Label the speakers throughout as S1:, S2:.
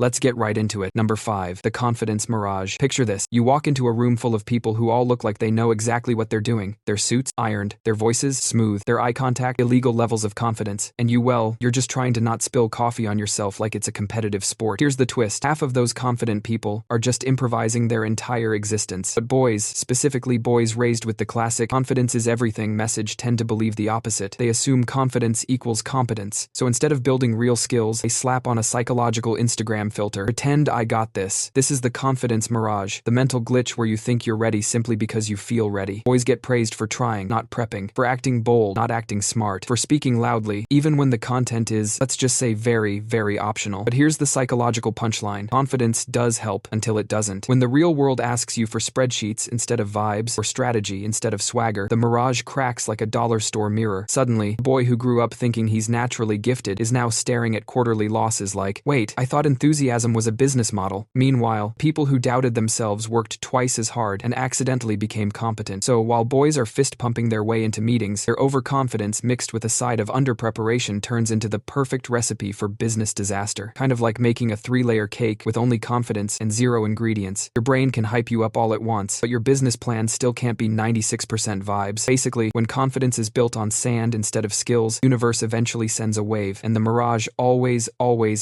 S1: Let's get right into it. Number 5. The Confidence Mirage. Picture this. You walk into a room full of people who all look like they know exactly what they're doing. Their suits, ironed. Their voices, smooth. Their eye contact, illegal levels of confidence. And you're just trying to not spill coffee on yourself like it's a competitive sport. Here's the twist. Half of those confident people are just improvising their entire existence. But boys, specifically boys raised with the classic "confidence is everything" message, tend to believe the opposite. They assume confidence equals competence. So instead of building real skills, they slap on a psychological Instagram filter. Pretend I got this. This is the confidence mirage, the mental glitch where you think you're ready simply because you feel ready. Boys get praised for trying, not prepping, for acting bold, not acting smart, for speaking loudly, even when the content is, let's just say, very, very optional. But here's the psychological punchline. Confidence does help until it doesn't. When the real world asks you for spreadsheets instead of vibes, or strategy instead of swagger, the mirage cracks like a dollar store mirror. Suddenly, the boy who grew up thinking he's naturally gifted is now staring at quarterly losses like, wait, I thought enthusiasm was a business model. Meanwhile, people who doubted themselves worked twice as hard and accidentally became competent. So while boys are fist-pumping their way into meetings, their overconfidence mixed with a side of under-preparation turns into the perfect recipe for business disaster. Kind of like making a 3-layer cake with only confidence and 0 ingredients. Your brain can hype you up all at once, but your business plan still can't be 96% vibes. Basically, when confidence is built on sand instead of skills, the universe eventually sends a wave, and the mirage always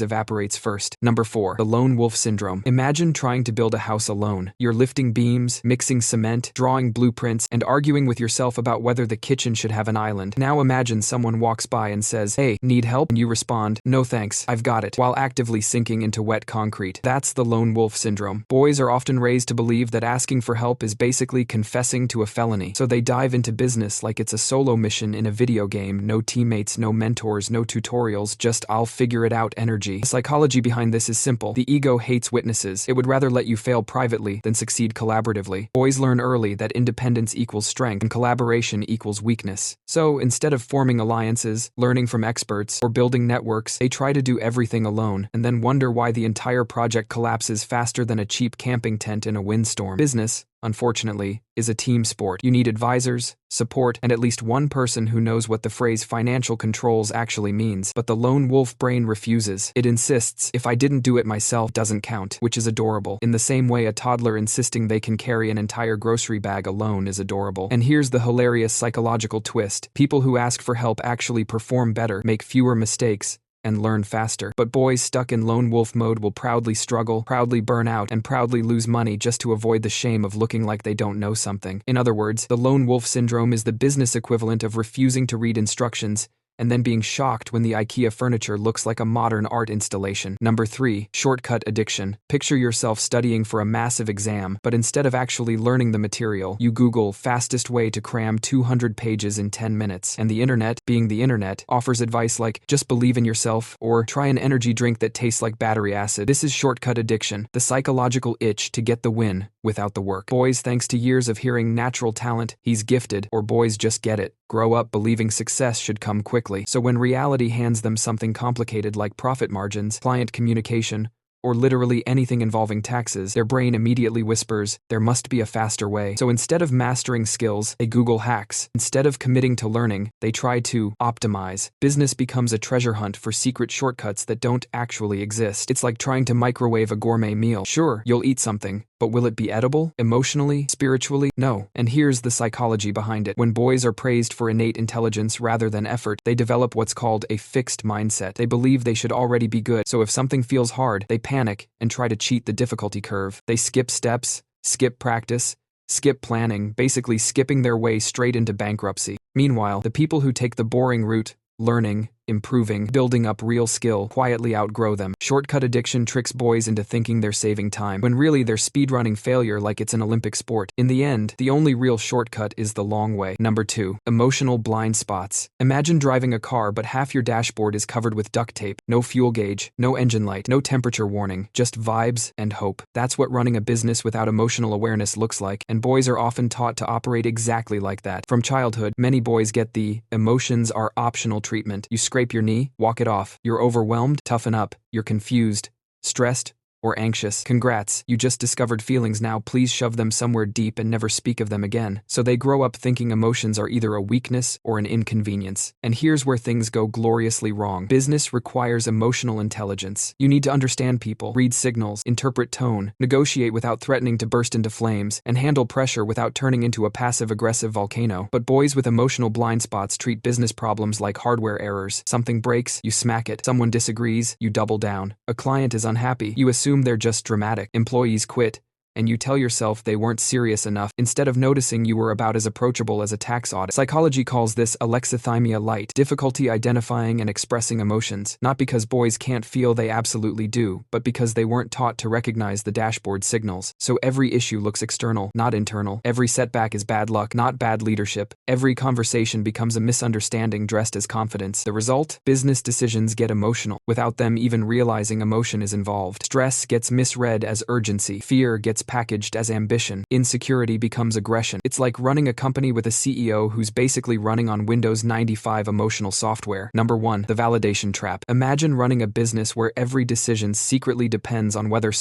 S1: evaporates first. Number 4. The lone wolf syndrome. Imagine trying to build a house alone. You're lifting beams, mixing cement, drawing blueprints, and arguing with yourself about whether the kitchen should have an island. Now imagine someone walks by and says, "Hey, need help?" And you respond, "No thanks, I've got it," while actively sinking into wet concrete. That's the lone wolf syndrome. Boys are often raised to believe that asking for help is basically confessing to a felony. So they dive into business like it's a solo mission in a video game. No teammates, no mentors, no tutorials, just "I'll figure it out" energy. The psychology behind this is simple. The ego hates witnesses. It would rather let you fail privately than succeed collaboratively. Boys learn early that independence equals strength and collaboration equals weakness. So instead of forming alliances, learning from experts, or building networks, they try to do everything alone and then wonder why the entire project collapses faster than a cheap camping tent in a windstorm. Business, unfortunately, is a team sport. You need advisors, support, and at least one person who knows what the phrase financial controls actually means. But the lone wolf brain refuses. It insists, if I didn't do it myself, doesn't count, which is adorable. In the same way a toddler insisting they can carry an entire grocery bag alone is adorable. And here's the hilarious psychological twist. People who ask for help actually perform better, make fewer mistakes, and learn faster. But boys stuck in lone wolf mode will proudly struggle, proudly burn out, and proudly lose money just to avoid the shame of looking like they don't know something. In other words, the lone wolf syndrome is the business equivalent of refusing to read instructions and then being shocked when the IKEA furniture looks like a modern art installation. Number 3. Shortcut addiction. Picture yourself studying for a massive exam, but instead of actually learning the material, you Google fastest way to cram 200 pages in 10 minutes. And the internet, being the internet, offers advice like, just believe in yourself, or try an energy drink that tastes like battery acid. This is shortcut addiction, the psychological itch to get the win without the work. Boys, thanks to years of hearing natural talent, he's gifted, or boys just get it, grow up believing success should come quickly. So when reality hands them something complicated like profit margins, client communication, or literally anything involving taxes, their brain immediately whispers, there must be a faster way. So instead of mastering skills, they Google hacks. Instead of committing to learning, they try to optimize. Business becomes a treasure hunt for secret shortcuts that don't actually exist. It's like trying to microwave a gourmet meal. Sure, you'll eat something, but will it be edible? Emotionally? Spiritually? No. And here's the psychology behind it. When boys are praised for innate intelligence rather than effort, they develop what's called a fixed mindset. They believe they should already be good, so if something feels hard, they panic and try to cheat the difficulty curve. They skip steps, skip practice, skip planning, basically skipping their way straight into bankruptcy. Meanwhile, the people who take the boring route, learning, improving, building up real skill, quietly outgrow them. Shortcut addiction tricks boys into thinking they're saving time, when really they're speedrunning failure like it's an Olympic sport. In the end, the only real shortcut is the long way. Number 2. Emotional blind spots. Imagine driving a car but half your dashboard is covered with duct tape, no fuel gauge, no engine light, no temperature warning, just vibes and hope. That's what running a business without emotional awareness looks like, and boys are often taught to operate exactly like that. From childhood, many boys get the emotions are optional treatment. You scrape your knee, walk it off. You're overwhelmed, toughen up. You're confused, stressed, or anxious. Congrats, you just discovered feelings now, please shove them somewhere deep and never speak of them again. So they grow up thinking emotions are either a weakness or an inconvenience. And here's where things go gloriously wrong. Business requires emotional intelligence. You need to understand people, read signals, interpret tone, negotiate without threatening to burst into flames, and handle pressure without turning into a passive-aggressive volcano. But boys with emotional blind spots treat business problems like hardware errors. Something breaks, you smack it. Someone disagrees, you double down. A client is unhappy, you assume they're just dramatic. Employees quit, and you tell yourself they weren't serious enough, instead of noticing you were about as approachable as a tax audit. Psychology calls this alexithymia light, difficulty identifying and expressing emotions, not because boys can't feel, they absolutely do, but because they weren't taught to recognize the dashboard signals. So every issue looks external, not internal. Every setback is bad luck, not bad leadership. Every conversation becomes a misunderstanding dressed as confidence. The result? Business decisions get emotional, without them even realizing emotion is involved. Stress gets misread as urgency. Fear gets packaged as ambition. Insecurity becomes aggression. It's like running a company with a CEO who's basically running on Windows 95 emotional software. Number 1. The validation trap. Imagine running a business where every decision secretly depends on whether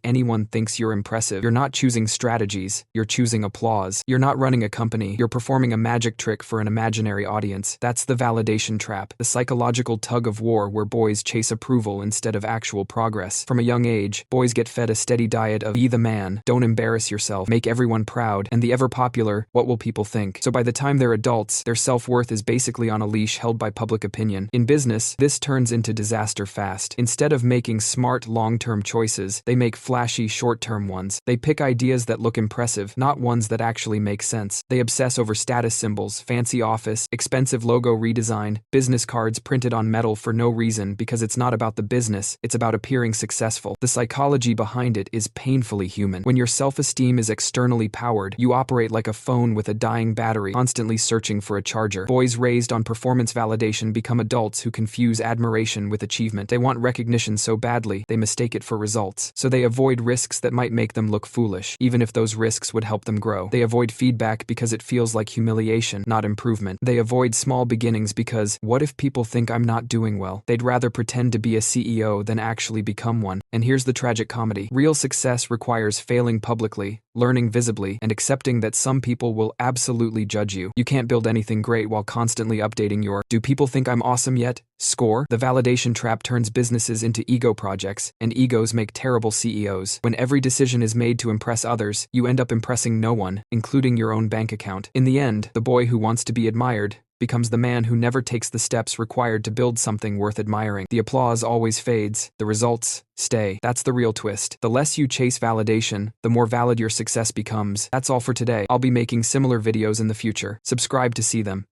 S1: anyone thinks you're impressive. You're not choosing strategies, you're choosing applause. You're not running a company, you're performing a magic trick for an imaginary audience. That's the validation trap, the psychological tug of war where boys chase approval instead of actual progress. From a young age, boys get fed a steady diet of be the man, don't embarrass yourself, make everyone proud, and the ever-popular, what will people think? So by the time they're adults, their self-worth is basically on a leash held by public opinion. In business, this turns into disaster fast. Instead of making smart, long-term choices, they make flashy, short-term ones. They pick ideas that look impressive, not ones that actually make sense. They obsess over status symbols, fancy office, expensive logo redesign, business cards printed on metal for no reason because it's not about the business, it's about appearing successful. The psychology behind it is painfully human. When your self-esteem is externally powered, you operate like a phone with a dying battery, constantly searching for a charger. Boys raised on performance validation become adults who confuse admiration with achievement. They want recognition so badly, they mistake it for results. So they avoid risks that might make them look foolish, even if those risks would help them grow. They avoid feedback because it feels like humiliation, not improvement. They avoid small beginnings because, what if people think I'm not doing well? They'd rather pretend to be a CEO than actually become one. And here's the tragic comedy. Real success requires failing publicly, learning visibly, and accepting that some people will absolutely judge you. You can't build anything great while constantly updating your "do people think I'm awesome yet?" score. The validation trap turns businesses into ego projects, and egos make terrible CEOs. When every decision is made to impress others, you end up impressing no one, including your own bank account. In the end, the boy who wants to be admired becomes the man who never takes the steps required to build something worth admiring. The applause always fades, the results stay. That's the real twist. The less you chase validation, the more valid your success becomes. That's all for today. I'll be making similar videos in the future. Subscribe to see them.